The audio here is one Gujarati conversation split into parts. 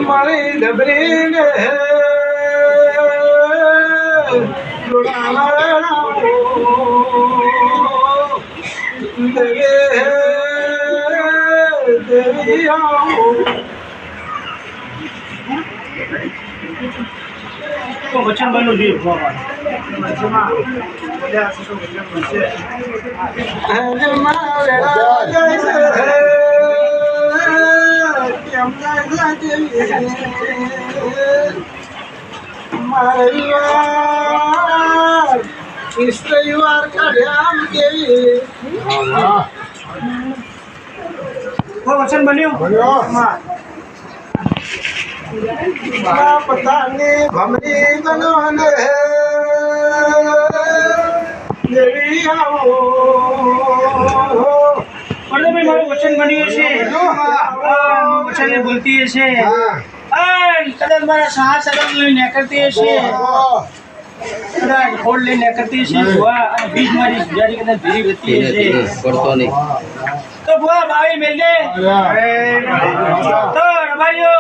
મારી ડબરીને વચન બન્યું છે ઈશ્વર કાઢ્યા દેવી વચન બન્યું પતાની ભમરી બનવાને દેવી આવો ભાઈ મારું વચન બન્યું છે વચન બોલતી હશે કદાચ મારા સાહસ સદન લઈને કરતી હશે કદાચ ફોડ લઈને કરતી હશે ભુવા અને બીજ મારી જારી કદાચ ભીરી વધતી હશે કરતો નહીં તો ભુવા બાવી મેલજે તો રબારીઓ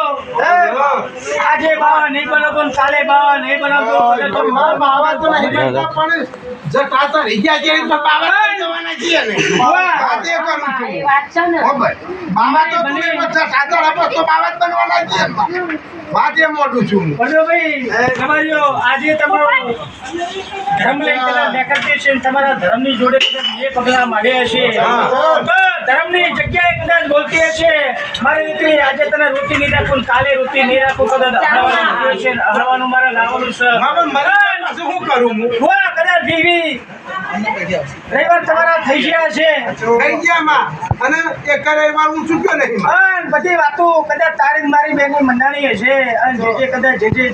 આજે બાવા નહીં બનાવો કાલે બાવા નહીં બનાવતો તો બાવા તો નહીં બનતા પણ જટાતા રહી ગયા છે તો બાવા જવાના છીએ ને વાત એ કરું છું બાવા તો તમે જટાતા આપો તો બાવા જ બનવાના છીએ વાત એ મોટું છું બોલો ભાઈ રબારીઓ આજે તમારો ધર્મ લઈને કદાચ નીકળતી છે તમારા ધર્મની જોડે કદાચ બે પગલા માંડ્યા હશે ધર્મની જગ્યાએ કદાચ બોલતી હશે મારી દીકરી આજે તને રોટી નહીં રાખું કાલે રોટી નહીં રાખું કદાચ હળવાનું મારે લાવવાનું છે શું કરું હું કદાચ બીવી રવિવાર તમારા થઈ ગયા છે થઈ ગયા માં અને એક રવિવાર હું ચૂક્યો નહીં અને બધી વાતો કદાચ તારી મારી બેની મંડાણી હશે અને જે કદાચ જે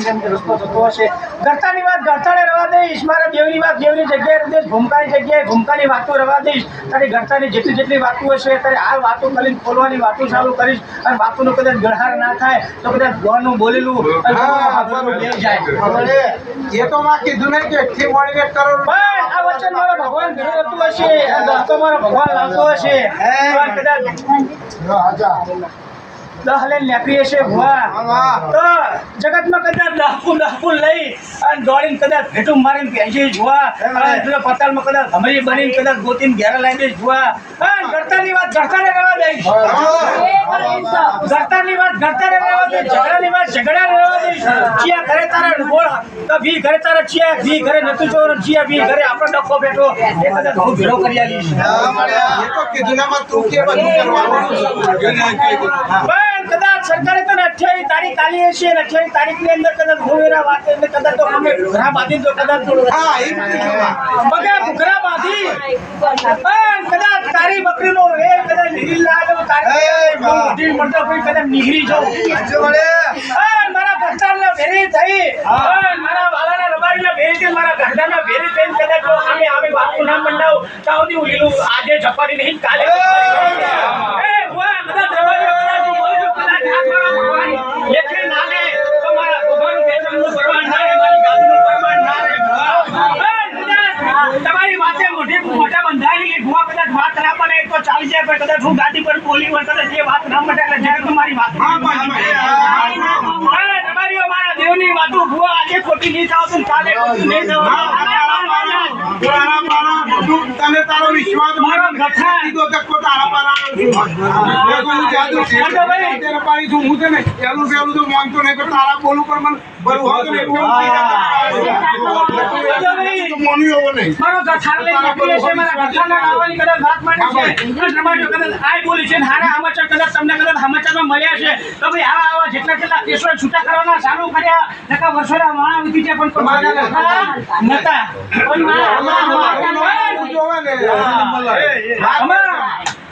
જેમ રસ્તો થતો હશે ગરતાની વાત ગરતાને રવા દઈશ મારા દેવની વાત દેવની જગ્યાએ રહીશ ભૂમકાની જગ્યાએ ભૂમકાની વાતો રવા દઈશ તારી ગરતાની જેટલી વાતો હશે તારે આ વાતો કરીને ખોલવાની વાતો ચાલુ કરીશ અને વાતોનો કદાચ ગળહાર ના થાય તો કદાચ ગોળનું બોલેલું જાય એ તો માં કીધું ને કે એકથી વળી કરોડ આ વચન મારો ભગવાન ઘરે રહેતું હશે દોસ્તો મારો ભગવાન લાવતો હશે કદાચ દહ લઈને લેપી હશે ભુવા તો જગતમાં કદાચ દહકું લઈ અને દોડીને કદાચ ભેટું મારીને પહેરી જોવા પતાલમાં કદાચ ભમરી બનીને કદાચ ગોતીને ઘેરા લઈ દઈશ જોવા ગરતાની વાત ગરતાને રહેવા દઈશ ગરતાની વાત ગરતાને રહેવા દઈશ ઝઘડાની વાત ઝઘડા રહેવા દઈશ ચિયા ઘરે તારા બોળ તો ભી ઘરે તારા ચિયા ભી ઘરે નતું ચોર ચિયા ભી ઘરે આપણો ડખો બેઠો એ કદાચ હું ભેળો કરી આલીશ એ તો કીધું તું કે બધું કરવાનું કદાચ સરકારે તો 28 તારીખ આલી હશે અને 28 તારીખની અંદર કદાચ ભૂવેરા વાત એટલે કદાચ તો અમે ઘરા બાંધી તો કદાચ હા એ બગા ઘરા બાંધી કદાચ તારી બકરીનો એ કદાચ નીકળી લાગે તારી મળતો કોઈ કદાચ નીકળી જાવ મારા ભસ્તારને ભેરી થઈ મારા વાલાના રબારીને ભેરી થઈ મારા ઘરડાના ભેરી થઈને કદાચ અમે વાતનું નામ મંડાવ તાવની ઉલીલું આજે ઝપાડી નહીં કાલે કદાચ રબારીઓ એટલે નાલે તમારા ભગવાનનું બેસવાનું પરવાન ના રહે મારી ગાદીનું પરવાન ના રહે તમારી વાતે મોટા બંધાયેલી ભુવા કદાચ વાત ના પડે તો ચાલી જાય પણ કદાચ હું ગાદી પર બોલી હોય કદાચ એ વાત ના મળે એટલે જ્યારે તમારી વાત તમારી મારા દેવની વાતો ભુવા આજે ખોટી નહીં થાવ તો કાલે ખોટી નહીં થાવ તને તારો વિશ્વાસ મારો ગઠા કીધો કે તારા પાણી છું હું છે ને પેલું તો માનતો નહીં તો તારા બોલું પર મને બરું હોત ને મારો ગઠાર લઈને નીકળે છે મારા ગઠાના આવવાની કદાચ વાત માંડી છે તમારે કદાચ આય બોલી છે હારા સમાચાર કદાચ તમને કદાચ સમાચારમાં મળ્યા છે તો ભાઈ આવા જેટલા કેસો છૂટા કરવાના ચાલુ કર્યા નકા વર્ષોના માણા વીતી છે પણ નતા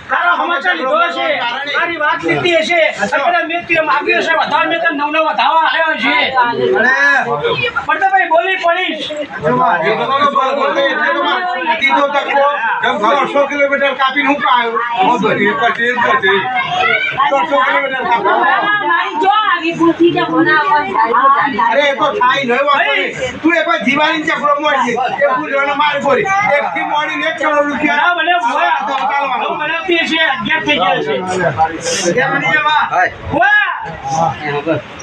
તારો સમાચાર લીધો હશે મારી વાત લીધી હશે અત્યારે મેં તીર માગ્યો છે વધારે મેં તને નવ વધાવા આવ્યો છે પડતાભાઈ બોલી પડીશ 100 કિલોમીટર કાપીને હું આવ્યો 100 કિલોમીટર કાપી અરે એ તો થાય નહીં વાપરે. તું એક વાર જીવાની ચકડો મોડી એ ફૂલનો માર ગોરી એકથી મોડીને 1 કરોડ રૂપિયા ના ભલે ભોળા. હું બનાવતી હશે 11 થઈ ગયા છે ભોળા.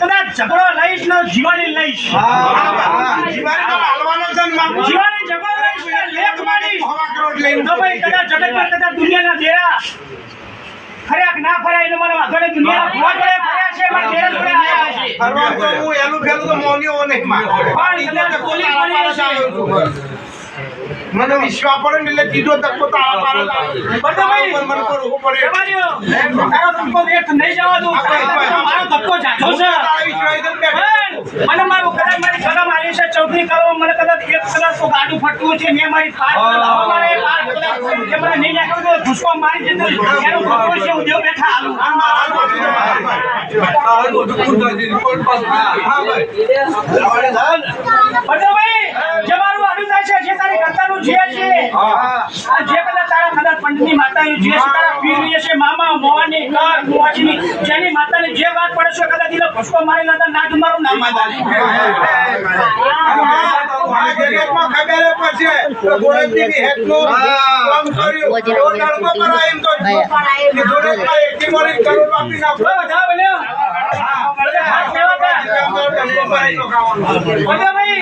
કદાચ ઝઘડો લઈશ ને જીવાની લઈશ. જીવાની તો હાલવાનો છે ને મામા. જીવાની ઝઘડો લઈશ ને લેખ મારીશ. 1 કરોડ લઈને તો ભાઈ કદાચ જગતમાં કદાચ દુનિયાના દેરા ફર્યા કે ના ફર્યા એને મને વાંધો નહીં. દુનિયાના ભૂવા જોડે ફર્યા છે મારા દેરા જોડે આયા છે. ફરવા તો હું એનું ફેલું તો મોન્યો નહીં માર. પણ કદાચ પોલીસ બની હશે. મને વિશ્વાસ પડે ને એટલે કીધો ધક્કો તારા મારે લાવ્યો. બધાભાઈ, મને કરવું પડે. તમારીઓ, તારો ધક્કો વ્યર્થ નહીં જવા દઉં. મારો ધક્કો જાજો છે. તારા વિશ્વાસ એકદમ બેઠો. મને મારું કદાચ મારી કલમ આવી છે ચૌધરી કલમ મને કદાચ 1 કલાક તો ગાડું ફટવું છે મેં મારી 5 કલાક મારે 5 કલાક જે મને નહીં નાખ્યો તો ધુસકો મારી દીધો એનો ધક્કો છે હું દેવ બેઠા હાલું. બધાભાઈ, જે મારું આડું થાય છે જે તારી કરતાનું જે છે આ જે કદાચ તારા કદાચ પંડની માતાની જે છે તારા પીરની હશે મામા મોવાની કર મોવાજીની જેની માતાની જે વાત પડે છે કદાચ એને ભસકો મારેલા હતા ના તમારું નામ માતાની. આ જગતમાં ખબર પડશે તો ગોળંદીની હેતનું કામ કર્યું. એવો તડકો કરાય એમ તો જોડેમાં એકથી મોડી કરોડ આપી નાખો. બધા બન્યો. હાથ લેવા તા. બધાભાઈ,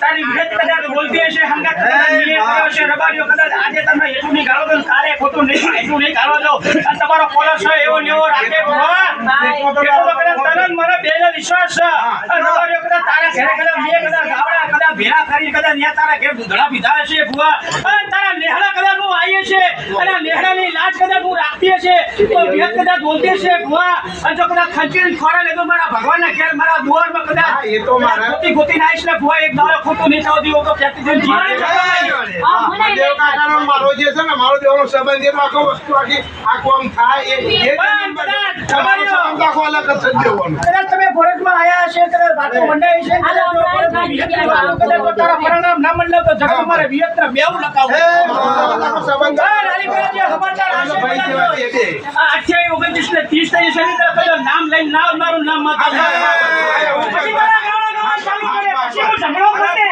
તારી વિગત કદાચ બોલતી હશે હંગાત કદાચ નિયમ કર્યો છે રબારીઓ કદાચ આજે તમે એટલું નહીં ગાળો દો કાલે ખોટું નહીં એટલું નહીં ગાળો દો અને તમારો પોલસ હોય એવો ને એવો રાખે ભગવાન. એટલો કદાચ તને મને બેનો વિશ્વાસ છે અને રબારીઓ કદાચ તારા ઘરે કદાચ બે કદાચ ગાવડા કદાચ ભેરા કરી કદાચ ત્યાં તારા ઘેર દૂધડા પીધા હશે ભુવા અને તારા નેહડા કદાચ હું આવી છે અને નેહડાની લાજ કદાચ હું રાખતી હશે તો વિગત કદાચ બોલતી હશે ભુવા અને જો કદાચ ખંચીને ખોરા લેતો મારા ભગવાનના ઘેર મારા દુઆરમાં કદાચ એ તો મારા ગોતી ગોતીને આવીશ ને ભુવા એક દાડો ખોટું નહીં થવા દીવો તો ક્યાંથી જઈને જીવવાની દેવ કાકાનો મારો જે છે ને મારો દેવનો સંબંધ એ તો આખો વસ્તુ આખી આખો આમ થાય એ તમારો સંબંધ આખો અલગ જ છે દેવનો. કદાચ તમે ફોરેસ્ટમાં આયા હશે કદાચ વાતો મંડાઈ છે કદાચ જો ફોરેસ્ટમાં વિહતની વાતો કદાચ જો તારા પરિણામ ના મંડળ તો જગત મારે વિહતના બેઉ લખાવું. આખો સંબંધ નાની પેલા જે સમાચાર હશે ભાઈ જેવા કદાચ તે. આ 28, 29 ને 30 તારીખ શનિ તરફ કદાચ નામ લઈને મારું નામ માતા પછી મારા ગામડા ચાલુ કરે પછી હું ઝઘડો કરતે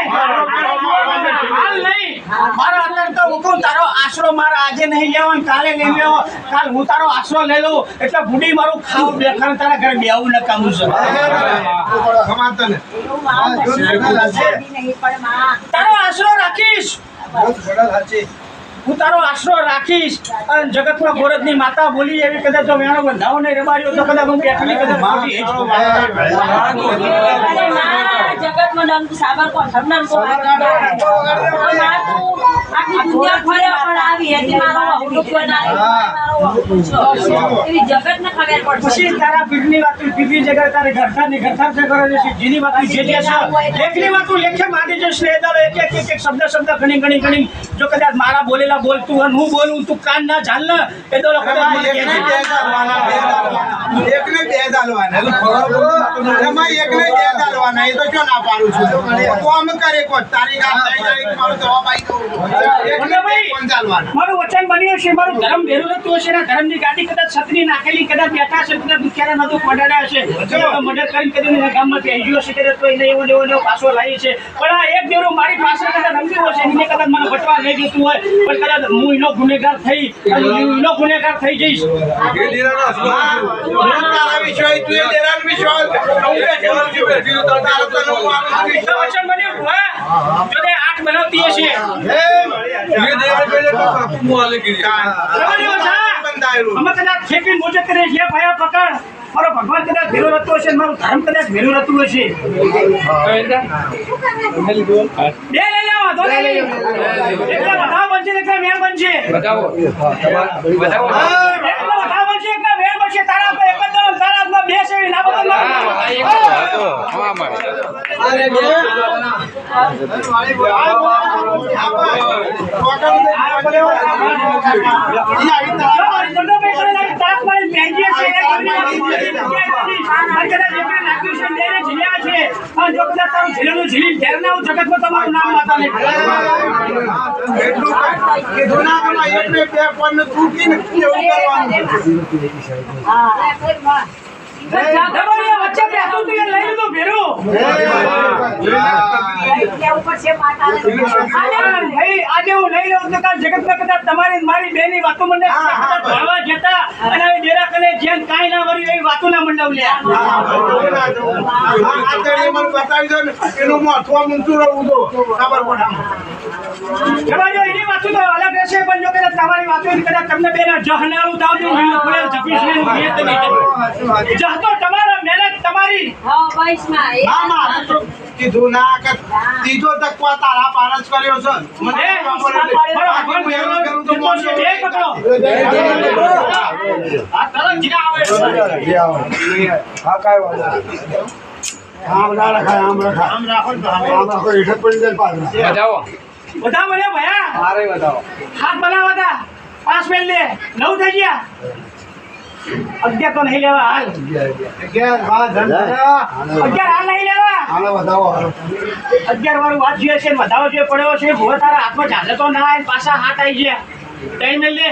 હાલ નહીં મારો અત્યારે તો હુકમ તારો આશરો મારા આજે નહીં લેવાનો કાલે લઈ લેવો કાલ હું તારો આશરો લઈ લઉં એટલે ભૂડી મારું ખાવું બેખાણ તારા ઘરે બેવું ન કામું છે સમાતો ને તારો આશરો રાખીશ હું તારો આશરો રાખીશ અને જગતમાં ગોરજની માતા બોલી એવી કદાચ જો વેણો બંધાવો નહીં રબારીઓ તો કદાચ હું બેઠી કદાચ મોટી જગતમાં નામ સાબર કોણ સબનામ કોણ આખી દુનિયા ફર્યા પણ આવી હતી મારો અવળું કોઈ ના એવી જગતને ખબર પડશે પછી તારા પીરની વાત પીરની જગ્યાએ તારે ઘરખાની ઘરખાર છે કરે છે જીની વાત જે જે છે લેખની વાત લેખે માંડી જશે એ દાડો એક શબ્દ ઘણી જો કદાચ મારા બોલેલા બોલતું અને હું બોલું તું કાન ના ઝાલ ને એ દાડો કદાચ મને કહે છે. એકને બે દાલવાના એમાં એકને બે દાલવાના એ તો જો ના પાડું છું કોમ કરે કો તારી ગામ લઈ જાય મારો જવાબ આવી દઉં એકને બે કોણ દાલવાના. મારું વચન બન્યું છે મારું ધર્મ ભેરું હતું હશે ને ધર્મની ગાડી કદાચ છત્રી નાખેલી કદાચ બેઠા છે કદાચ દુખિયાના નદુક મડાડ્યા છે મદદ કરીને કદી ગામમાંથી આવી ગયો છે કદાચ કોઈ નહીં એવું પાછો લાવી છે પણ આ એક દેવરું મારી પાસે કદાચ રમ્યું હશે એને કદાચ મને બટવા લઈ જતું હોય પણ કદાચ હું એનો ગુનેગાર થઈ જઈશ. તારા વિશ્વાસ તું એ દેરાન વિશ્વાસ વચન બન્યું હા જો તે 8 બનાવતી હશે અમે કદાચ ફેંકીને મોજે કરે છે ભયા પકડ મારો ભગવાન કદાચ ભેરો રહેતો હશે મારું ધર્મ કદાચ ભેરું રહેતું હશે બે લઈ આવો દો લઈ લઈ એકલા વધાવ બનશે એકલા વેર બનશે એકલા વધાવ બનશે એકલા વેર બનશે તારા પર એક જ દળ તારા હાથમાં બે છે ના બદલ જગતમાં તમારું નામ માતા નહીં એટલું કીધું ના કમાય એટલે બે પણ તૂટીને કેવું કરવાનું હા વચ્ચે હતું તો એ લઈ લીધું ભેરું. ભાઈ આજે હું લઈ લઉં તો કાલ જગતમાં કદાચ તમારી ને મારી બેની વાતો મંડે કદાચ ભણવા જતા અને હવે ડેરા કને જેમ કાંઈ ના વર્યું એવી વાતો ના મંડાવ લ્યા. મને બતાવી દો ને એનું મોથવા મૂકતું રહું તો ખબર પડે. જવા જો એની વાતો તો અલગ રહેશે પણ જો કદાચ તમારી વાતો કદાચ તમને બેના જહનારું દાવ દે હું ખોલેલ જપીશ ને નિયત નહીં જહ તો તમારો મહેનત તમારી. કીધું ના કે ત્રીજો તકવા તારા પારસ કર્યો છે મને બધા મને ભયા હાથ બનાવા હતા 5 મિનિટ લે 9 થઈ ગયા 11 તો નહીં લેવા હાલ 11 હાલ નહીં લેવા 11 વાળું વાત જોઈએ છે વધાવો જોઈએ પડ્યો છે ભૂવા તારા હાથમાં ચાલે તો ના આવે પાછા હાથ આવી ગયા ટાઈમ લે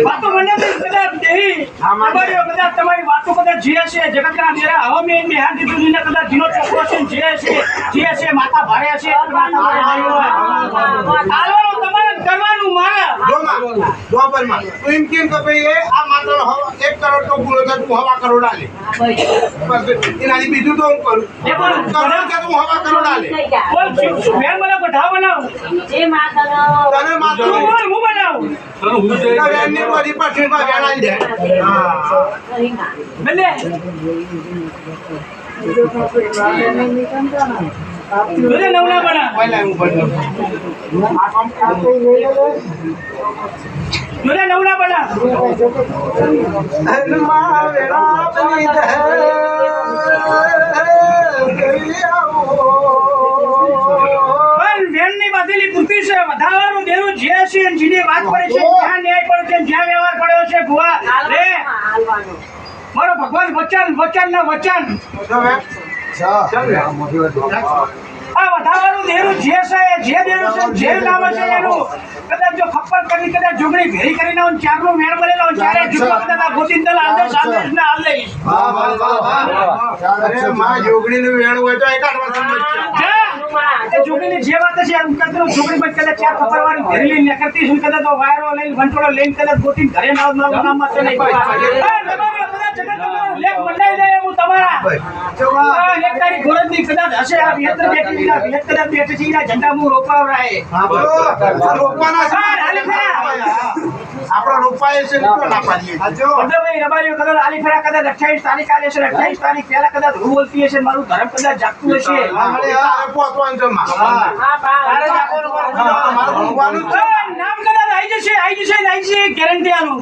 વાતો મને કદાચ દેહી કદાચ તમારી વાતો કદાચ જે છે જગતના મેરા હવે મેં હાથ દીધું ને કદાચ જીનો છોકરો છે જે છે માથા ભારે છે હાલવાનું તમારે કરવાનું મારે દોબરમાં તું એમ કેમ કે ભાઈ આ માત્ર 1 કરોડ તો પૂરો થાય તું હવા કરોડ આલે એનાથી બીજું તો હું કરું કરોડ કે તું હવા કરોડ આલે બોલ મેં મને બધા બનાવ જે માતા તને માત્ર તું બોલ હું બનાવું વેનની બોડી પર ઠીકમાં વેણ આવી જાય બલે તુને નવલા બના પહેલા હું બોલું તુને નવલા બના હનુમા વેળા બની દે પણ વેણની બાંધેલી પૂરતી છે વધારવાનું દેવું જે છે જેની વાત પડે છે જ્યાં ન્યાય પડે છે જ્યાં વ્યવહાર પડ્યો છે ભુવા રે મારો ભગવાન વચન ના વચન આ વધારવાનું દેવું જે છે જે દેવું છે જે નામ છે એનું કદાચ જો ખપ્પર કરી કદાચ જોગણી ભેરી કરીને ચારનો મેળ મળેલો ચારે જુગો કદાચ આ ગોતિંદલ આદેશ ને હાલ દઈશ અરે માં જોગણીનું વેણ હોય તો એકાડવા સમજ્યા એ જોગણીની જે વાત છે એમ કરતો જોગણી પર કદાચ ચાર ખપરવાની ભેરી લઈને કરતી છું કદાચ તો વાયરો લઈને વંટોળો લઈને કદાચ ગોતીન ઘરે ના નામમાં છે નહીં લેખ મંડાઈ જાય એવું તમારા એક તારી ગોરજની કદાચ હશે આ 72 કદાચ બેઠી છે એના ઝંડા હું રોપાવરાય રોપવાના આપણો રોપાય છે તો ના પાડીએ ભાઈ રબારીઓ કદાચ આલી ફેરા કદાચ 28 તારીખ આલે છે 28 તારીખ પહેલા કદાચ હું બોલતી હશે મારું ધર્મ કદાચ જાગતું હશે પોતવાનું જમા તારે જાગવાનું મારું ભણવાનું નામ કદાચ આવી જશે ગેરંટી આલું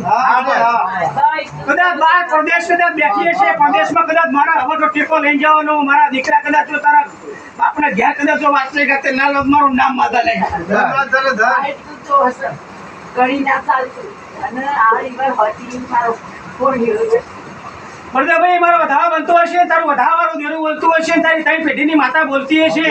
કદાચ બહાર પ્રદેશ કદાચ બેઠી હશે પ્રદેશમાં કદાચ મારા હવે તો ટેકો લઈ જવાનો મારા દીકરા કદાચ જો તારા બાપને ઘેર કદાચ જો વાંચે કરતે ના લો મારું નામ માતા લઈ કરી ના ચાલતું અને આ રીવર હોતી મારો કોણ હીરો છે ભાઈ મારો વધાવા બનતો હશે તારું વધાવાનું દેરું બોલતું હશે તારી ત્રણ પેઢીની માતા બોલતી હશે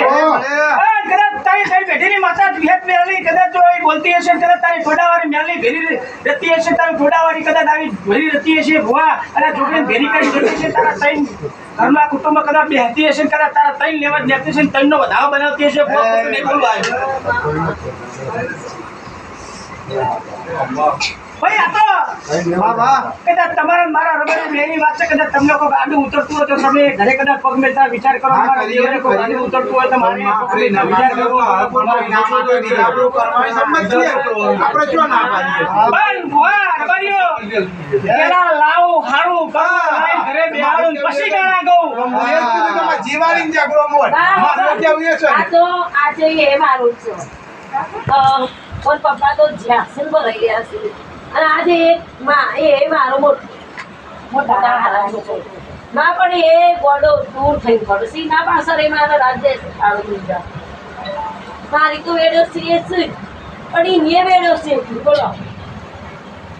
કદાચ તારી ત્રણ પેઢીની માતા વિહત મેળવી કદાચ જો એ બોલતી હશે કદાચ તારી ફોડાવાળી મેળવી ભેરી રહેતી હશે તારી ફોડાવાળી કદાચ આવી ભરી રહેતી હશે ભુવા અને જોડે ભેરી કરી જતી હશે તારા ત્રણ ઘરના કુટુંબ કદાચ બેહતી હશે કદાચ તારા ત્રણ લેવા જ જતી હશે ત્રણનો વધાવા બનાવતી હશે નહીં બોલવા ભાઈ આ તો કદાચ તમારા મારા રબારી બેની વાત છે કદાચ તમને કોઈ ગાડું ઉતરતું હોય તો તમે ઘરે કદાચ પગ મેલતા વિચાર કરો મારા દેવને કોઈ ગાડું ઉતરતું હોય તો મારે વિચાર કરવો આપણે જો ના પાડીએ પણ ભુવા રબારીઓ પેલા લાવો હારું ઘરે બેહાડું પછી ગાણા ગઉં જીવાણી જાગરો મોર મારો કેવું છે આ તો આજે એ મારું છે પણ પપ્પા તો જ્યાસન પર રહી ગયા છે અને આજે એ મારો મોટા હારા છે ના પણ એ ગોડો દૂર થઈ પડશે ના પાછળ એ મારા રાજ્ય સારું થઈ જાય મારી તો વેડો છે પણ એને વેડો છે બોલો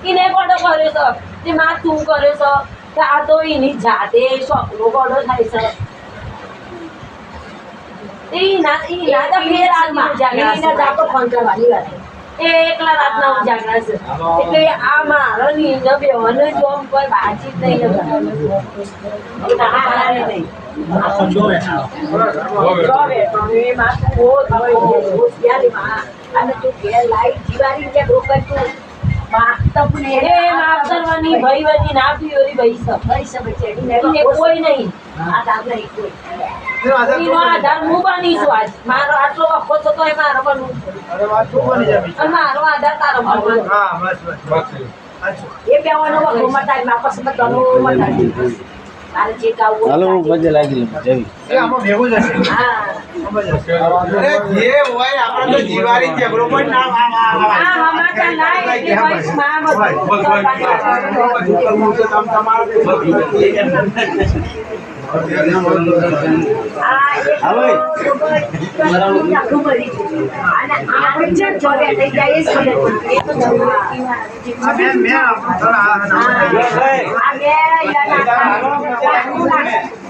એને ગોડો કર્યો છે તે માં તું કર્યો છે કે આ તો એની જાતે શોખનો ગોડો થાય છે એ ના તો ફેર આ જાગે એના જાતો ફોન કરવાની વાત એ એકલા રાતના ઉજાગરા છે એટલે આ મારો ની ન બેવાનો જોમ કોઈ બાજી જ નહીં અને તું ઘેર લાઈટ જીવારી કે રોકડ તું કોઈ નહીં આધાર હું બનીશું આજ મારો આટલો વખો થતો એ મારો બનવું અને મારો આધાર તારો બનવાનો એ બેવાનો વખો મટાય માપસ બધાનો મટાય તારે જે કાવું હાલો હું બધે લાગી લઉં જવી હા અરે જે હોય આપણે તો જીવારી છે બરોબર ના હા હમાચાર લાય કે ભાઈ માં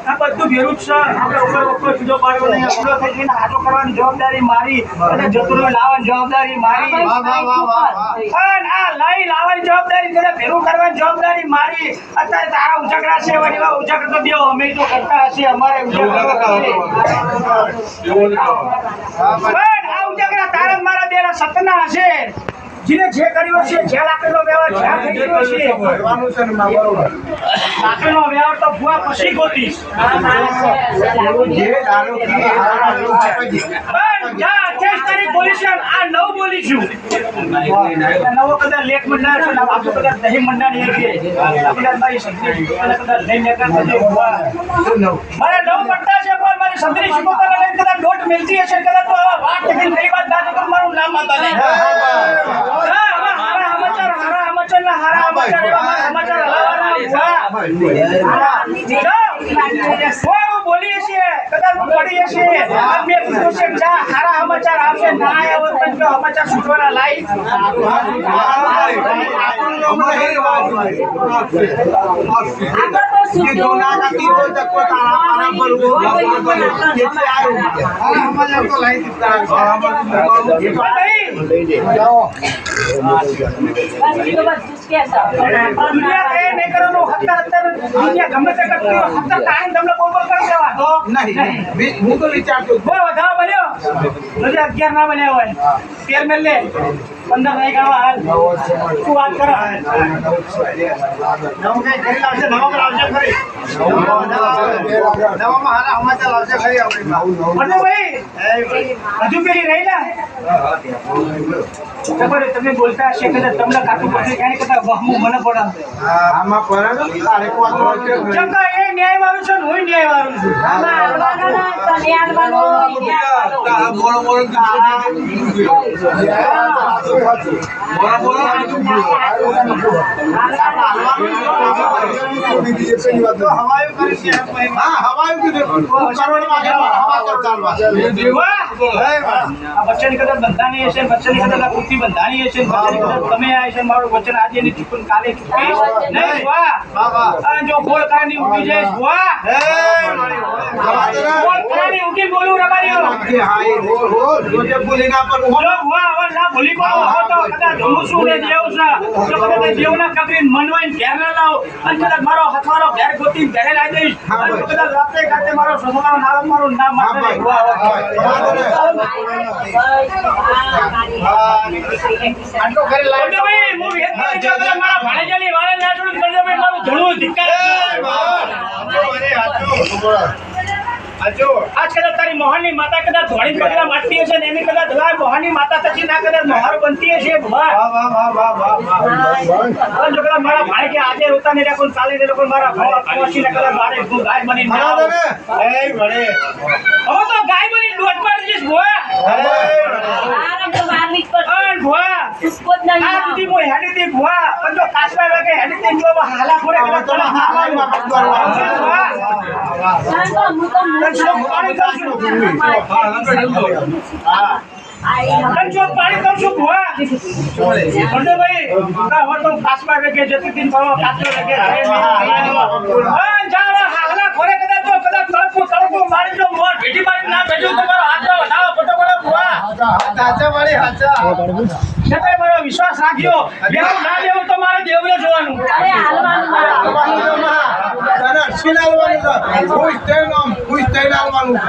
આ બધું ભેરું જ છે આપણે ઉપર ઉપર જુદો પાડવો નહીં આપણો થઈ જઈને હાથો કરવાની જવાબદારી મારી અને જતુરો લાવવાની જવાબદારી મારી પણ આ લઈ લાવવાની જવાબદારી તને ભેરું કરવાની જવાબદારી મારી અત્યારે તારા ઉજાગરા છે એવા એવા ઉજાગરા તો દેવો અમે તો કરતા હશે અમારે ઉજાગરા પણ આ ઉજાગરા તારા મારા બેના સપના હશે જેને જે કર્યો છે જે લાકડીનો વ્યવહાર જ્યાં થઈ ગયો છે લાકડીનો વ્યવહાર તો ભૂવા પછી ગોતીશ આ નવ બોલીશું નવો કદાચ લેખ મંડાળ છે આપણું કદાચ દહીં મંડાળ મારે નવ પડતા છે પણ મારી સંતરી શીખોતા લઈને કદાચ દોઢ મિલતી હશે કદાચ તો આવા વાત કરી ફરી વાત ના તો મારું નામ માતા નહીં બોલીએ છીએ કદાચ પડીએ છીએ સારા સમાચાર આવશે ના આવ્યા સમાચાર સૂચવાના લાઈ દુનિયા કઈ નહીં કરવાનું અત્યારે દુનિયા ગમે તે કરતી હોય અત્યારે ટાઈમ તમને બરોબર કરી દેવા તો નહીં હું તો વિચારતો બહુ વધારે બન્યો હજી 11 ના બન્યા હોય 13 મેલ લે 15 નહીં કરવા હાલ શું વાત કરો નવું કઈ કરી લાવશે નવો કરાવશે ખરી નવામાં હારા સમાચાર લાવશે ખરી આપણે ભાઈ હજુ પેલી રહી ને ખબર તમે બોલતા હશે કદાચ તમને કાટું પડશે ક્યાંય કદાચ વહમું મને પડાવશે આમાં પર તારે કોણ ચકા એ ન્યાય વાળું છે હું ન્યાય વાળું છું વચન કદાચ બંધાની હશે વચન કદાચ પૂર્તિ બંધાની હશે તમે આ છે મારું વચન આજે ની ચૂકન કાલે ચૂકીશ નહીં વાહ જો બોલ કાની ઉઠી જાય વાહ બોલ કાની ઉઠી બોલું રમાડ્યો બોલો વાહ હવે ના ભૂલી પાડો તો કદાચ હું શું ને દેવ છે તો કદાચ દેવના કબરી મનવાઈ ઘેર ના લાવ અને કદાચ મારો હથવારો ઘેર ગોતી ઘરે લાવી દઈશ અને કદાચ રાતે કાતે મારો સસરાનો નામ મારું નામ માથે વાહ આટલો ઘરે લાવી ભાઈ હું વેત કરી જો મારા ભાણેજાની વાળે ના છોડ કરજો ભાઈ મારું ધણું ધિક્કાર આજ કદાચ તારી મોહનની માતા કદાચ ધોળી પગલા મારતી હશે ને એની કદાચ મોહનની માતા થતી ના કદાચ મોહાર બનતી હશે જો કદાચ મારા ભાઈ કે આજે રોતા ને લોકો ચાલી ને લોકો મારા ભાવ પહોંચી ને કદાચ મારે તું ગાય બની હવે તો ગાય બની દોટ પાડી જઈશ ભોયા પાણી કરું છું ભુવા ભાઈ તો કાચમાં વેગે જતી દિન કાચો વેગે હાલા ઘોડે કદાચ તડકો મારી જો મોર ભેટી મારી ના ભેજું તમારો હાથ વધાવો ફોટો પડે ભુવા સાચા વાળી સાચા છતાંય મારો વિશ્વાસ રાખ્યો લેવું ના લેવું તો મારે દેવને જોવાનું અરે હાલવાનું તને અશ્વિન આવવાનું છે ખુશ થઈને આવવાનું છે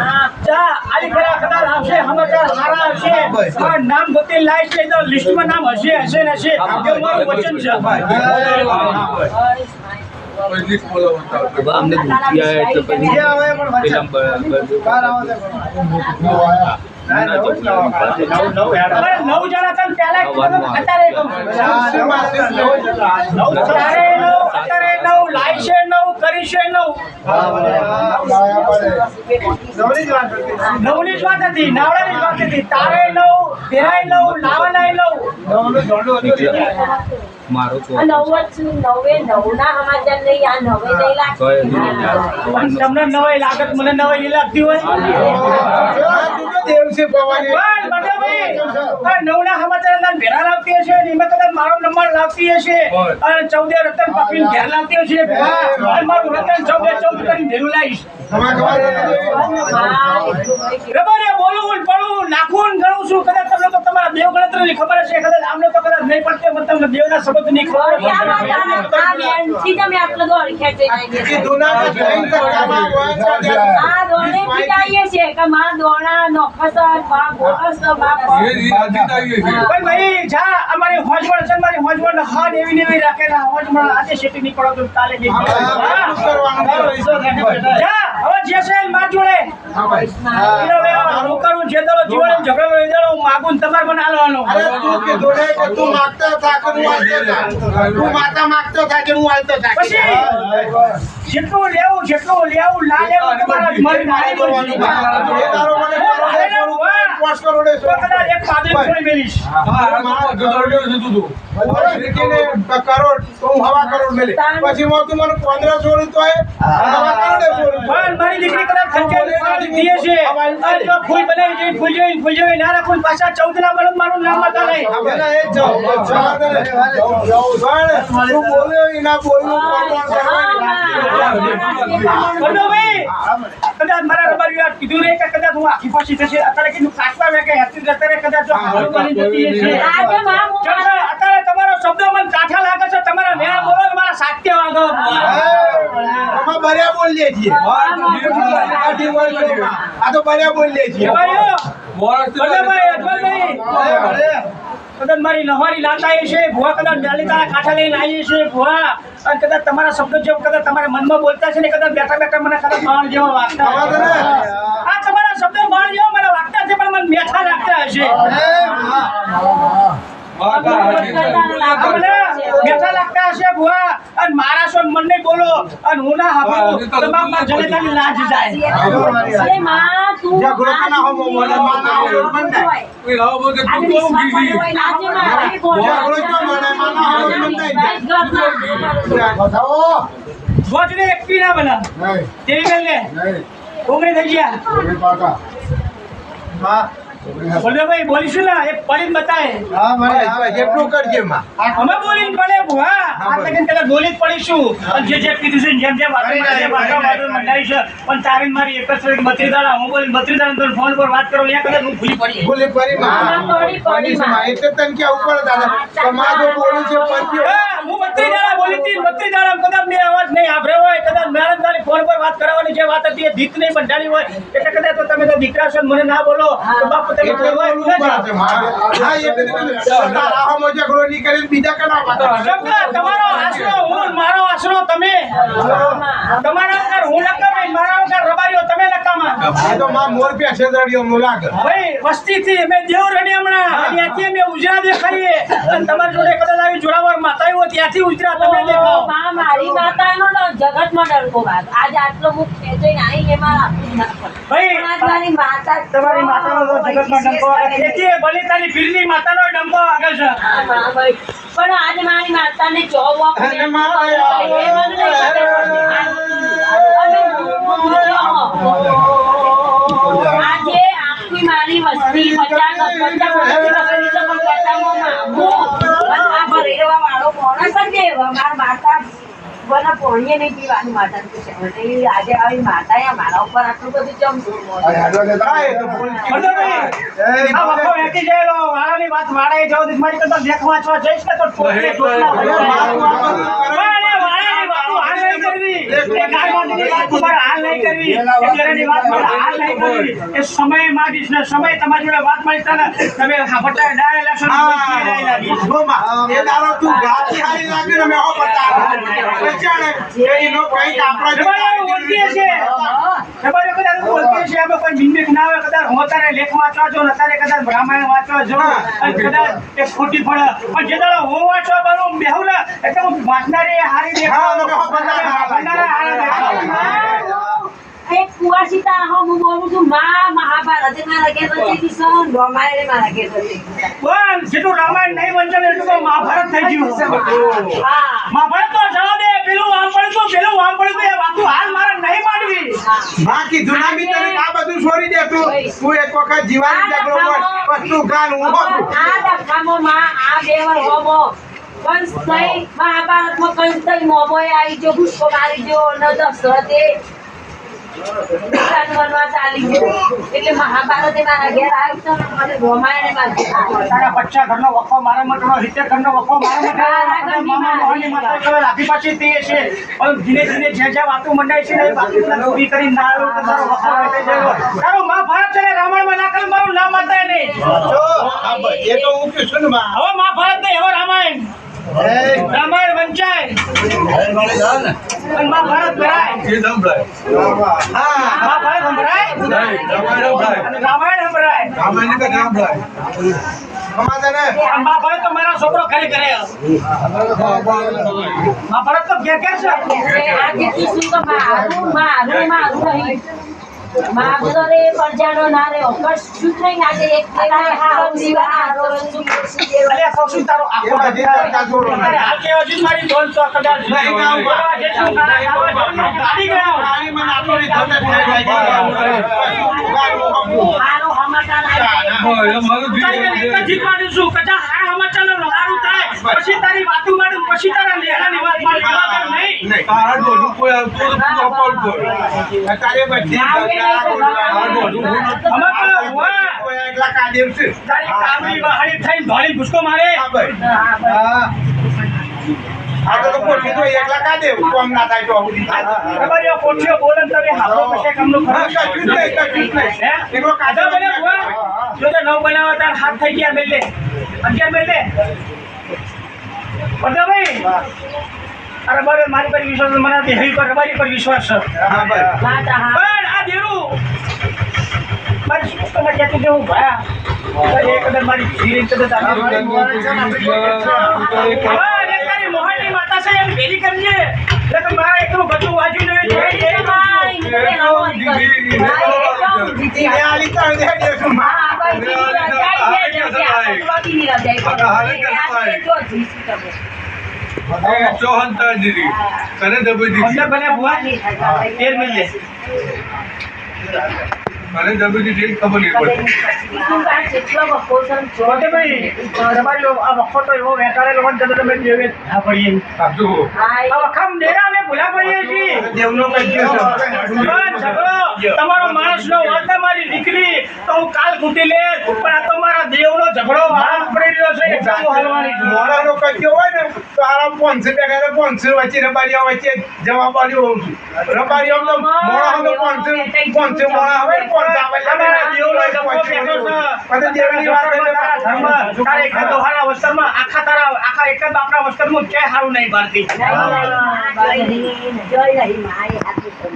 જા આલી ખરા કદાચ આવશે સમાચાર સારા આવશે મારું નામ ગોતી લાઈશ એટલે તો લિસ્ટમાં નામ હશે ને હશે એવું મારું વચન છે અમને દુખી આવે એટલે પછી જે આવે પણ વચન બહાર આવો તો અરે 9 જણા તને પહેલા કીધું અત્યારે કહું અત્યારે 9 લાઈશે 9 કરીશે 9 નવની જ વાત હતી નાવડાની જ વાત હતી તારે 9 તેરાય 9 લાવાનાય 9 મારો તો નવ જ છું નવે નવના સમાચાર નહીં આ નવે નહીં લાગતું પણ તમને નવાઈ લાગત મને નવાઈ નહીં લાગતી હોય દેવસી ભવાની પણ બટાભાઈ આ નવના સમાચાર અંદર ભેરા લાવતી હશે ને એમાં કદાચ મારો નંબર લાવતી હશે અને 14 રતન પકડીને ઘેર લાવતી હશે અને મારું રતન 14 કરીને ભેરું લાવીશ ખબર એ બોલું પડું નાખું ગણું છું કદાચ તમને તો તમારા દેવ ગણતરીની ખબર હશે કદાચ આમને તો કદાચ નહીં પડતી પણ તમને દેવના શબ્દ નહીં ખબર બેનથી તમે આટલો દોડ ખેંચી નાખી છે. કીધું ના કે જૈન ધર્મમાં હોય છે આ દોડે પીટાઈએ છે કે માં દોણા નોખસર માં ગોળસ માં ભાઈ ભાઈ જા અમારી હોજવણ છે મારી હોજવણ હાડ એવી ને એવી રાખેલા હોજવણ આજે શેટી ની પડો તો કાલે જઈ જા હવે જે છે માર જોડે હા ભાઈ એનો વ્યવહાર હું કરું જે દરો જીવન ઝઘડો વેદરો હું માગું ને તમારે મને આલવાનો અરે તું કીધું ને કે તું માગતો થા કે હું આલતો થા તું માતા માગતો થા કે હું આલતો થા પછી જેટલું લેવું ના લેવું તમારા મારી નાની કરવાનું એ તારો મને પોસ્ટ કરોડે તો કદાચ એક પાદરી છોડી મેલીશ કરોડ તો હું હવા કરોડ મેલે પછી હું તું મને 15 છોડું તો હવા કરોડે છોડું પણ મારી દીકરી કદાચ ખંચેલી પાડી દીએ છે અને જો ફૂલ બનાવી જઈ ફૂલ જોઈ ના રાખું પાછા 14 ના બળદ મારું નામ હતા નહીં પેલા એ તું બોલ્યો એના બોલ્યું ભાઈ કદાચ મારા રબારી વાત કીધું રે કે કદાચ હું આખી પાછી થશે અત્યારે કીધું કાચવા વે કે હતી અત્યારે કદાચ જો હારું બની જતી હશે આજે માં હું ચાલો, અત્યારે તમારો શબ્દ મને કાઠા લાગે છે તમારા મેળા બોલો ને મારા સાત્ય વાગો અમે બર્યા બોલીએ છીએ આ તો બર્યા બોલીએ છીએ ભાઈઓ ભાઈ અજમલભાઈ કદાચ મારી નવારી લાતાઈ છે ભુવા કદાચ ડાલીતાના કાંઠા લઈને આવી છે ભુવા અને કદાચ તમારા શબ્દ જેવું કદાચ તમારા મનમાં બોલતા છે ને કદાચ બેઠા બેઠા મને કદાચ બાણ જેવા વાગતા આવાજ ને. આ તમારા શબ્દ બાણ જેવા મને વાગતા છે પણ મને મેઠા લાગતા હશે મને બેઠા લાગતા હશે ભુવા અને મારા છો મન નહીં બોલો અને હું ના હાંભળું તો બાપમાં જલેતાની લાજ જાય એ માં તું ઝઘડો પણ ના હોવો, મને માં ના હોવો, મને ના. આજે મારી ગોળ ઝઘડો તો મને માં ના હોવો, મને નહીં. ભોજને એક પી ના બના તેરી ગલે ઉગડી થઈ ગયા બળદેવભાઈ બોલીશું ને એક પડીને બતાય હા મને આવે જેટલું કરજે માં અમે બોલીને પડે ભુવા આ તકન કદાચ બોલી જ પડીશું અને જે કીધું છે ને જેમ જેમ વાતો કરે છે વાતો મંડાવી છે પણ તારીને મારી એક જ 32 દાડા હું બોલી 32 દાડા તો ફોન પર વાત કરો ત્યાં કદાચ હું ભૂલી પડી બોલે પરી માં પડી માં. એટલે તને કે ઉપર દાદા તમારો બોલું છે પરથી હું 32 દાડા બોલી હતી 32 દાડા કદાચ મેં અવાજ નહીં આભર્યો હોય કદાચ મેડમ તારી ફોન પર વાત કરવાની જે વાત હતી એ દીત નહીં બંધાણી હોય એટલે કદાચ તો તમે તો દીકરા છો ને મને ના બોલો તો બાપ તમે બોલવા એવું ના જાઓ. હા એટલે તારા મોજા ઘરો ની કરી બીજા કના વાત શંકર, તમારો આશરો હું ને મારો આશરો તમે તમારા વગર હું નકામ નહીં મારા વગર રબારીઓ તમે નકામા આ તો માં મોર પે છેદડીઓ મુલાક ભાઈ વસ્તીથી અમે દેવ રડી હમણાં અને ત્યાંથી અમે ઉજરા દેખાડીએ અને તમારી જોડે કદાચ આવી જોડાવાર માતા આવ્યો ત્યાંથી ઉજરા તમે દેખાઓ માં મારી માતાનો જગતમાં ડંકો વાગ આજ આટલો મુખ ખેંચીને આવી એમાં આપી ના પડે. ભાઈ પણ આજ મારી માતા તમારી માતાનો તો જગતમાં ડંકો વાગે તેથી બલી તારી પીરની માતાનો ડંકો વાગે છે હા, માં ભાઈ. પણ આજે મારી માતાને ચોવ અને માં આજે આખી મારી વસ્તી 50 વાળો કોણ શકે મારા માતા ભગવાનના પોણીએ નહીં પીવાનું માતાનું તો છે. અને એ આજે આવી માતાએ મારા ઉપર આટલું બધું જમતું આ વખો વેચી ગયેલો વાળાની વાત વાળાએ જાવ તો મારી કરતા લેખ વાંચવા જઈશ ને તો ટોટલે ટોટલા વાળાની વાતો હાલ નહીં કરવી. એ ગાયમાંની વાત તમારે હાલ નહીં કરવી. એ ઘરેની વાત તમારે હાલ નહીં કરવી. એ સમય માંગીશ ને સમય તમારી જોડે વાત મળી તને તમે બટાય ડાય લેશન લાગી એ દારો તું ગાતી હારી લાગે ને મેં હો બતા બચાણે એનો કઈ કાપડા તમારે બોલતી છે તમારે કદાચ બોલતી છે અમે કોઈ મિનિટ ના આવે કદાચ હું તારે લેખ વાંચવા જો નતારે કદાચ રામાયણ વાંચવા જો અને કદાચ એ ખોટી પડે પણ જે દાડો હું વાંચવા બારું બેહું ને એટલે હું વાંચનારી હારી દેખાવ એક કુવાસીતા હું બોલું છું માં મહાભારત મારા ઘેર હતી સન રામાયણ મારા ઘેર હતી પણ જેટલું રામાયણ નહીં વંચન એટલું તો મહાભારત થઈ ગયું હા મહાભારત તો જવા દે પેલું આમ પડતું પેલું આમ પડતું એ વાતું હાલ મારે નહીં માંડવી બાકી જુનામી તને આ બધું છોડી દે તું એક વખત જીવાની ઝઘડો કર પછી ગાન હું આ ડખામો માં આ બેવર હોમો કંસ થઈ મહાભારતમાં કંસ થઈ મોમોએ આવી જો પુષ્પ મારી જો ન દશરથે વનવા ચાલી ગયો એટલે મહાભારત એ મારા ઘેર આવ્યું તો મને રામાયણ મારા તારા બચ્ચા ઘરનો વખો મારા મતનો હિતે ઘરનો વખો મારા મતનો મામા મોહની માતા કહેવાય લાભી પાછી તે છે પણ ધીરે ધીરે જે વાતો મંડાય છે ને એ વાતો પૂરી કરી ના આવ્યો તો તારો વખો વેચાઈ જાય તારો મહાભારત છે રામાયણમાં ના કરે મારું નામ માતા નહીં જો એ તો હું કે સુન માં હવે મહાભારત નહીં હવે રામાયણ રામાયણ વંચાય અને મહાભારત ભરાય હા મહાભારત સંભળાય અને રામાયણ સંભળાય સમાધાન આ મહાભારત તો મારા છોકરો ઘરે કરે મહાભારત તો ઘેર ઘેર છે આજે કીધું તો મારું મારું મારું નહીં માગતો રે પરજાનો ના રે કશું થઈને આજે એક હારો દીવા હારો અલે સૌથી તારો આખો એ બધી ચર્ચા છોડો. અરે હાલ કેવો છે મારી દોન તો કદાચ નહીં ગાઉં. જેટલું ગાડી ગયો આની મને આટલી ધોને થઈ હારો હમાતા જીત માંડું છું કદાચ હારા સમાચાર હારું થાય પછી તારી વાતું માંડું પછી તારા લેહાની વાત માંડું નહીં અત્યારે બધી એકલા કાઢ્યું છે તારી કામની વહાડી થઈને ધોળી ભૂસકો મારે આ તો કોઠી તો એકલા કાઢે કોમ ના થાય તો આવું તમારી આ કોઠીઓ બોલે ને તમે હાથો પછી કામનું ખરું કશું જ નહીં હે એકલો કાઢો કાઢે બને બુઆ જો તો નવ બનાવો તાર હાથ થઈ ગયા મેલે 11 મેલે ભાઈ અરે બરે મારી પર વિશ્વાસ મને હરી પર રબારી પર વિશ્વાસ છે હા ભાઈ વાત હા પણ આ દેરું મારી તમે કહેતી કે હું ભયા એક કદર મારી ધીરે કદર તારી મોહનની માતા છે એમ ભેરી કરજે એટલે મારા એકલું બધું વાજુ નહીં અંદર બને બુઆ 13 મિલ મને જબરજી ડેટ ખબર નહીં પડતી. જોતે ભાઈ તમારી આ વખો તો એવો વેટાળેલો હોય તો તમે જેવે ના પડીએ આપજો. આ વખમ દેરા અમે ભૂલા પડીએ છીએ દેવનો કઈ તમારો માણસનો વાત ના મારી દીકરી તો હું કાલ કૂટી લે પણ આ તો મારા દેવનો ઝઘડો વાળ પડી રહ્યો છે કે ચાલુ હાલવાની છે. મોડાનો કચ્યો હોય ને તો આરામ 500 ટકા 500 વચ્ચે રબારીઓ વચ્ચે જવાબ આલ્યો હોઉં છું. રબારીઓ તો મોડા તો 500 મોડા હવે 500 અમારા દેવનો ઝઘડો બેઠો છે. પછી દેવની વાત તારા ધર્મ, તારા એક દોહાના વસ્ત્રમાં આખા એક જ બાપના વસ્ત્રમાં ક્યાંય હારું નહીં ભારતી.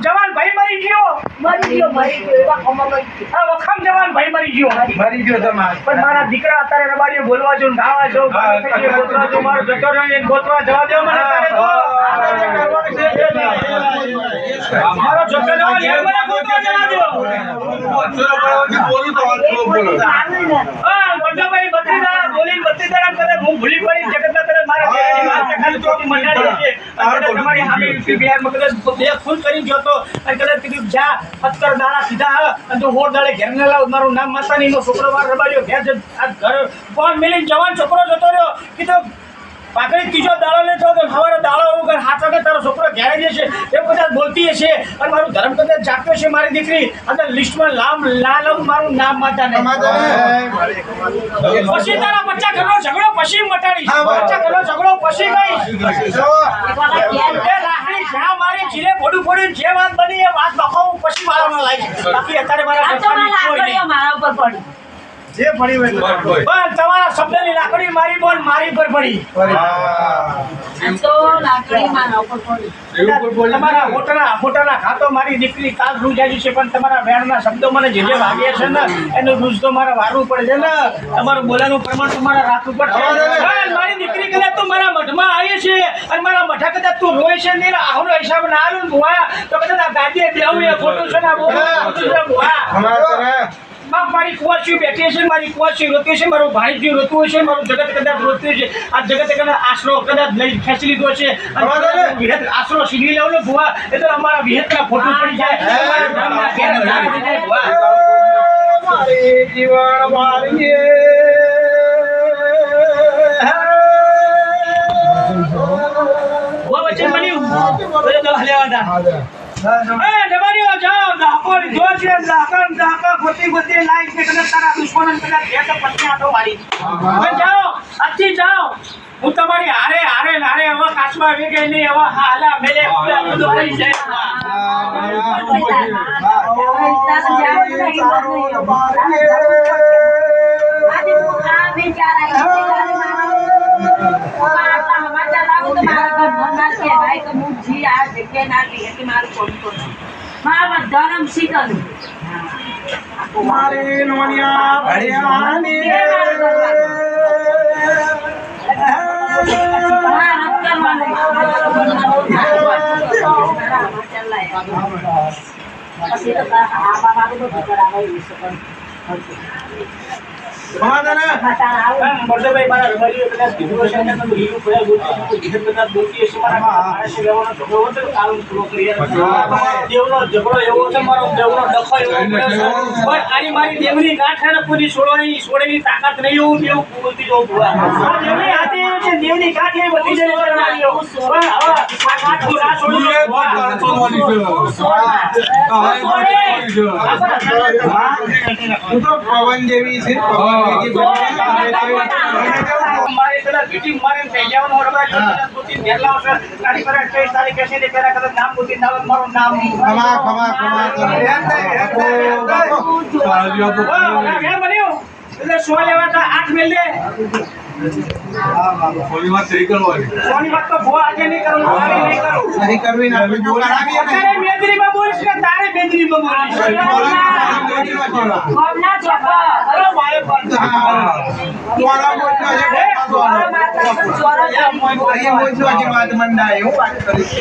જવાન ભાઈ મરી ગયો આ વખમ જવાન ભાઈ મરી ગયો મરી ગયો તમારે પણ મારા દીકરા અત્યારે રબારીઓ બોલવા જો ગાવા જો ગોતવા જો મારો જતો રહ્યો ગોતવા જવા દો મને તારે તો મારો જતો રહ્યો મને ગોતવા જવા દો બોલું તો વાત બોલો. હા બંધાભાઈ બત્રીદારા બોલી બત્રીદારા કરે હું ભૂલી પડી જગતના કરે મારા દેવાની વાત ખાલી ચોટી મંડાડી છે આપણે તમારી સામે યુપી બિહારમાં કદાચ બે ફૂલ કરી ગયો તો અને કદાચ કીધું જા 17 દાડા સીધા અને તું હોર દાડે ઘેર ને લાવ મારું નામ માતાની નો શુક્રવાર રબાડ્યો ઘેર આ ઘર કોણ મિલી જવાન છોકરો જતો રહ્યો કીધું પાકડી ત્રીજો દાડો લેતો તો સવારે દાડો વગર હાથ માટે તારો છોકરો ઘેરે જશે એમ કદાચ બોલતી હશે અને મારું ધર્મ કદાચ જાગ્યો છે મારી દીકરી અને લિસ્ટમાં મારું નામ માતાને પછી તારા બચ્ચા ઘરનો ઝઘડો પછી મટાડીશ બચ્ચા ઘરનો ઝઘડો પછી કહીશ એ લાકડી જ્યાં મારી જીરે ફોડું ફોડીને જે વાત બની એ વાત બખાવું પછી મારામાં લાવીશ બાકી અત્યારે મારા આ તો ઘરમાંથી કોઈ લાકડીઓ નહીં. મારા ઉપર પડી જે પડી હોય પણ તમારા શબ્દની લાકડી મારી બોલ મારી પર પડી આ તો લાકડી મારા ઉપર પડી તમારા મોટાના ખાતો મારી દીકરી કાલ રૂજ આવી છે પણ તમારા વેણના શબ્દો મને જે વાગ્યા છે ને એનું રૂજ તો મારે વારવું પડે છે ને તમારું બોલાનું પ્રમાણ તમારે રાખવું પડશે હા, મારી દીકરી કદાચ તું મારા મઠમાં આવી છે અને મારા મઠા કદાચ તું રોય છે ને આહુનો હિસાબ ના આલું ભુવા તો કદાચ આ ગાડીએ બેહું એ ખોટું છે ને આ બોલું ખોટું છે ભુવા બાપ મારી કુવાસી બેઠી છે મારી કુવાસી રોતી છે મારું ભાઈ રોતું છે મારું જગત કદાચ રોતું છે આ જગત કદાચ આશરો કદાચ લઈ ખેંચી લીધો છે અને વિહત આશરો સીધી લેવલો ભુવા એ તો અમારા વિહતના ફોટો પડી જાય અમારા ધર્મના ઘેર લાગ થઈ જાય ભુવા મારી જીવન મારી ભુવા વચ્ચે બન્યું તો દવા લેવાના જવારીઓ જાઓ ધાકોર જો છે ધાકા ગોતી લાઈન કે કદાચ તારા દુશ્મનન કદાચ બે તો પછી આટો મારી પણ જાઓ આજથી જાઓ હું તમારી હારે હવે કાચમાં વેગે નહીં હવે હાલા મેલે બધું પડી જાય ધરમ શીતલ મારી નોનિયા ભણ્યાની મરદભાઈ મારા રમણીઓ કદાચ કીધું હશે ને તો હીરું ભયા ગોતી વિહત કદાચ ગોતી હશે મારા માણસે લેવાનો ઝઘડો હતો કાલું પૂરો કરી દેવનો ઝઘડો એવો છે મારો દેવનો ડખો એવો પડ્યો છે પણ આની મારી દેવની ગાંઠ ને પૂરી છોડવાની તાકાત નહીં એવું દેવ બોલતી જવું ભુવા આ દેવની હાથે એવું છે દેવની ગાંઠ એ બધી જઈને કરવાની પણ હવે આ ગાંઠ તું ના છોડી તું તો પવન જેવી છે મારી કદાચ મીટિંગ મારીને થઈ જવાનું હોય કદાચ ગોતી નેરલા હશે તારી પર 28 તારીખ કશે ને પેલા કદાચ નામ ગોતી નામ મારું નામ ખમા મેં બન્યું એટલે 100 લેવાતા 8 મેલ દે સોની વાત નહીં કરવાની. સોની વાત તો ભુવા આજે નહીં કરું કાલે નહીં કરું નહીં કરવી ને આપણે જો કરાવીએ ને તારે મેદરીમાં બોલીશ ને તારે મેદરીમાં બોલીશ કોમના ચોપા અરે મારે પણ તોરા મોટો છે ચોરા માતા ચોરા અહીંયા મોટો છે વાત મંડાય હું વાત કરીશ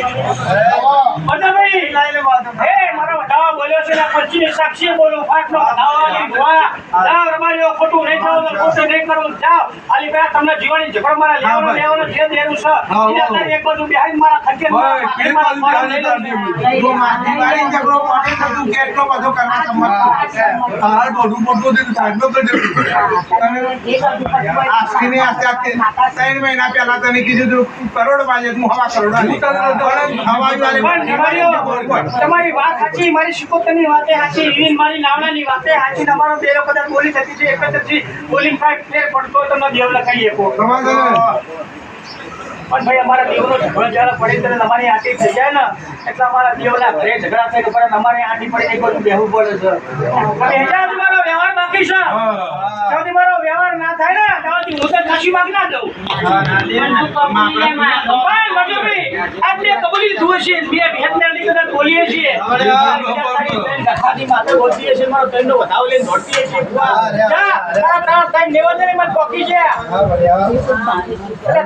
ભાઈ હે મારો વડાવા બોલ્યો છે ને પછીની સાક્ષી બોલું ફાટનો વડાવાની ભુવા જાવ રમાડીઓ ખોટું નહીં થવું તો ખોટું નહીં કરવું જાવ આલી ભાઈ તમને જીવવાની ઝઘડો મારા લેવાનો જે દેરું છે એને એક બાજુ બેહાઈ મારા ખંડે જો મારી ઝઘડો પાણી તો તું કેટલો બધો કરવા સમજતો તાર બધું પડતું હતું, સાહેબનો કરજો. આજથી આસ્તે 3 મહિના પહેલા તને કીધું તું કરોડ બાજે હું હવા કરોડ આલી. તમારી વાત સાચી મારી શિકોતરની વાતે સાચી ઈન મારી નાવણાની વાતે સાચી તમારો બેરો કદાચ બોલી થતી છે એક જ બોલિંગ ફાઈટ ફેર પડતો તમને દેવ લખાઈએ કો પણ ભાઈ અમારા દેવનો ઝઘડો જ્યારે પડે ત્યારે તમારી આટી થઈ જાય ને એટલે અમારા દેવના ઘરે ઝઘડા થાય તો પણ અમારે આટી પડી એક બાજુ બેહવું પડે છે પણ એજા મારો વ્યવહાર બાકી છે સુધી મારો વ્યવહાર ના થાય ને ત્યાંથી હું તો કાશી માગ ના દઉં આપણે કબૂલી ધુએ છે બે ભેટનાની કદાચ બોલીએ છીએ ખાલી માથે બોલતીએ છીએ મારો તૈનો વધાવ લઈને દોડતીએ છીએ તારા તૈન નિવેદન માં પોકી છે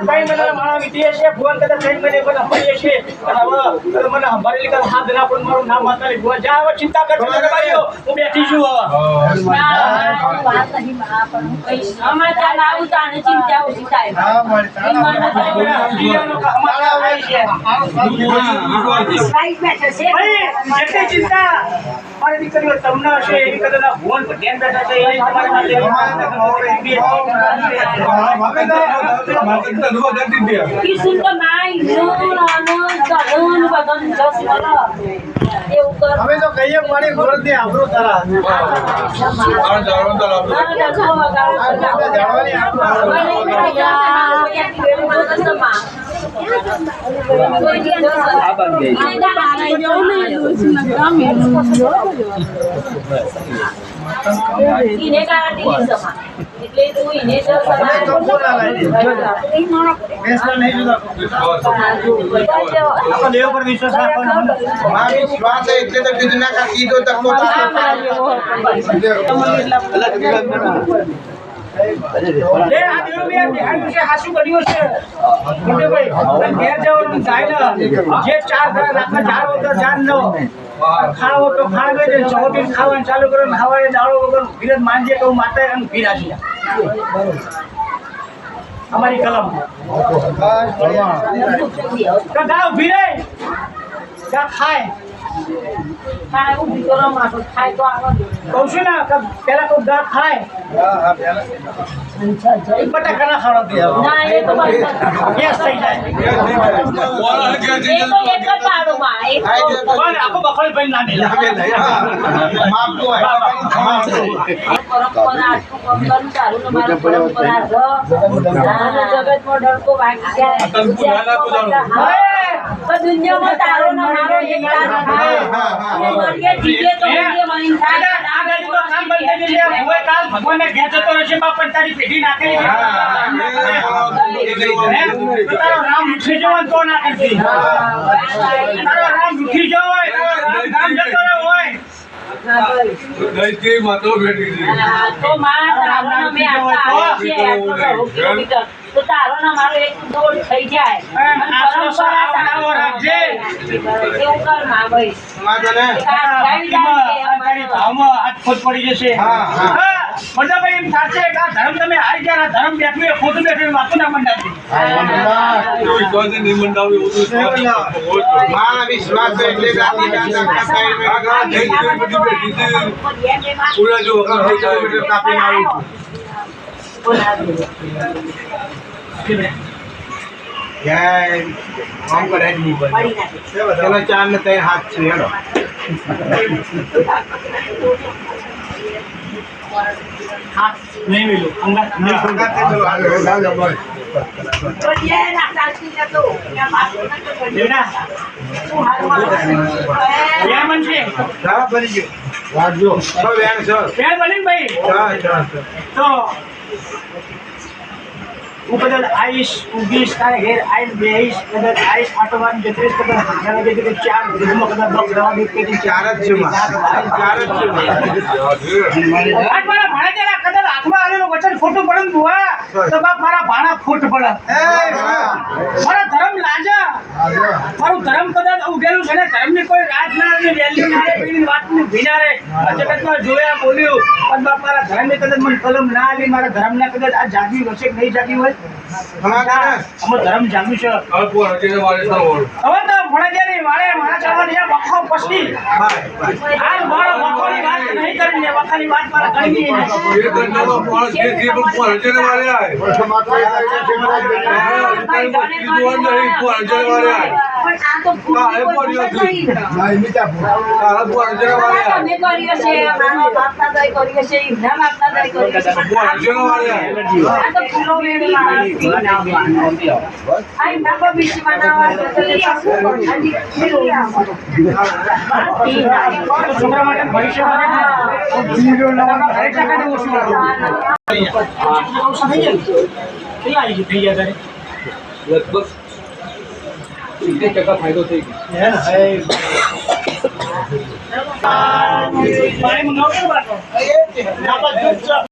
તૈન મને માણા વીતીએ છે ફોન કદાચ તૈન મને બધા મળીએ છીએ અને હવે મને હંભારી લીધા હાથ ના પણ મારું નામ માતાની ભુવા જા હવે ચિંતા કરજો તમારીઓ હું બેઠી છું હવે અમારે ત્યાં આવું તાણે ચિંતા ઓછી થાય હા મળતા અમારા લાઈટ બેઠા છે ભાઈ જેટલી ચિંતા મારી દીકરીઓ તમને હશે એવી કદાચ ભુવન ભટ્ટિયાને બેઠા છે એ તમારી માટે કિશુન તો માય નું આનું કડું બધું જસ બોલો એવું કર અમે તો કહીએ મારી ગોળ દે આપણું તારા એને કાઢી સમા એટલે તું એને જો આપણે દેવ પર વિશ્વાસ રાખવાનો મારી વિશ્વાસ છે એટલે તો કીધું ના કા કીધો તકો લે આ દેવ યાર બિહાર વિશે હાસુ કર્યું છે મોટે ભાઈ ઘેર જવાનું જાય ને જે ચાર ઘર રાખે ચાર વગર ચાર નો ખાવો તો ખાવે છે ચોટી ખાવાનું ચાલુ કરો ખાવાય દાળો વગર વિરત માંજે તો માતા અને પીરાજી અમારી કલમ તો ગા ઉભી રહે ગા ખાય ખાય ઊભી કરો માથું ખાય તો આગળ કહું છું ને કે પેલા કોઈ ગા ખાય બટાકાના ખાવા દે ના એ તો બસ ગેસ થઈ જાય એ તો એક જ પાડોમાં એક પણ આખો બખોલ ભાઈ ના દેલા માફ તો પરંપરા આટલું કમ સારું ને મારું પરંપરા જગતમાં ડરકો વાગી જાય તો દુનિયામાં તારો ને મારો એક તારો થાય અને મરગે જીવે તો મરગે મરીને થાય આ ગાડી તો કામ બંધ થઈ ગઈ છે હવે કાલ ભગવાનને ઘેર જતો રહેશે બાપ પણ તારી પેઢી નાખેલી છે તો તારો રામ ઉઠી જવાનો તો ના કરતી તારો રામ ઉઠી જવો હોય તારો રામ જતો રહ્યો હોય તો માં તારો ને મેં આટલા આવે છે આટલો 100 કિલોમીટર તો તારો ને મારો એક દોડ થઈ જાય આટલો સારો આવો રાખજે એવું કર માં ભાઈ તારી ભાવમાં હાથ ખોટ પડી જશે બધા ભાઈ એમ થશે કે આ ધર્મ તમે હારી ગયા આ ધર્મ બેઠું એ ખોટું બેઠું વાતું ના મંડાતી મારા વિશ્વાસ છે એટલે રાતી દાદા કાપીને આવું છું જય આમ કરે જ નહીં ચલો 4 ને 3 હાથ છે હેલો હાથ નહીં મિલું અંગાત નહીં સંગાતે ચલો હાલો બેટા બે બનશે હા બની ગયો વાગજો તો વેણ સર બે બની ભાઈ હા તો હું કદાચ આવીશ ઊંઘીશ તારે ઘેર આવીશ બેહીશ કદાચ આવીશ આટોવાની જત્રીસ કદાચ ઘણા કે 4 દિવસમાં કદાચ 10 દવા દે કે 4 જ છે માં 4 જ છે આજ મારા ભાણા કેલા કદાચ હાથમાં આલેલો વચન ખોટું પડે ને બુઆ તો બાપ મારા ભાણા ખોટ પડે મારા ધર્મ લાજા મારું ધર્મ કદાચ ઉગેલું છે ને ધર્મની કોઈ રાજ ના રે વેલ્યુ ના રે પેલી વાતની ભીના રે જગતમાં જોયા બોલ્યું પણ બાપ મારા ધર્મની કદાચ મને કલમ ના આલી મારા ધર્મના કદાચ આ જાગી વચ્ચે નહીં જાગી હોય અમારો ધર્મ જાગ્યું છે હવે તો ભણજે વાળે મારા ચાલવાની આ વખો પસી હાલ મારો વખોની વાત નહીં કરીને વખાની વાત મારા ગણી પણ આ તો તમે કર્યો છે મારા બાપ દાદાએ કર્યો છે એમના બાપ દાદાએ કર્યો છે આ તો પૂરો વેડી આ એમના ભવિષ્યમાં ના છોકરા માટે ભવિષ્યમાં થઈ જાય લગભગ 70% ફાયદો થઈ ગયો પાણી મંગાવજો બાટો